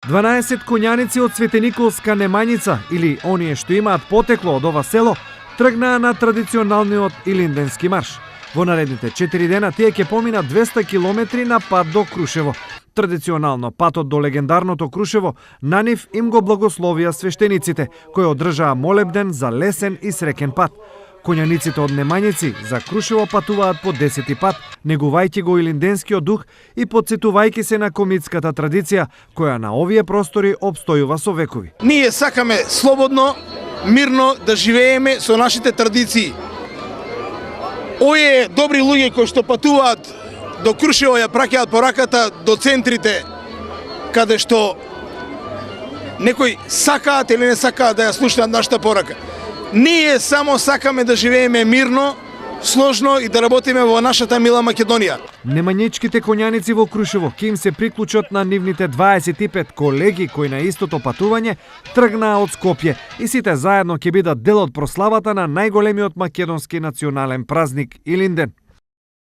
12 конјаници од Цветениколска Немањица, или оние што имаат потекло од ова село, тргнаа на традиционалниот Илинденски марш. Во наредните 4 дена тие ќе поминат 200 километри на пат до Крушево. Традиционално патот до легендарното Крушево на нив им го благословија свештениците, кои одржаа молебден за лесен и среќен пат. Конјаниците од Немањици за Крушево патуваат по 10 пат, негувајќи го илинденскиот дух и подсетувајќи се на комитската традиција, која на овие простори обстојува со векови. Ние сакаме слободно, мирно да живееме со нашите традиции. Овие добри луѓе кои што патуваат до Крушево ја праќаат пораката до центрите каде што некои сакаат или не сакаат да ја слушаат нашата порака. Ние само сакаме да живееме мирно, сложно и да работиме во нашата мила Македонија. Немањичките конјаници во Крушево ќе им се приклучат на нивните 25 колеги кои на истото патување тргнаа од Скопје и сите заедно ќе бидат дел од прославата на најголемиот македонски национален празник Илинден.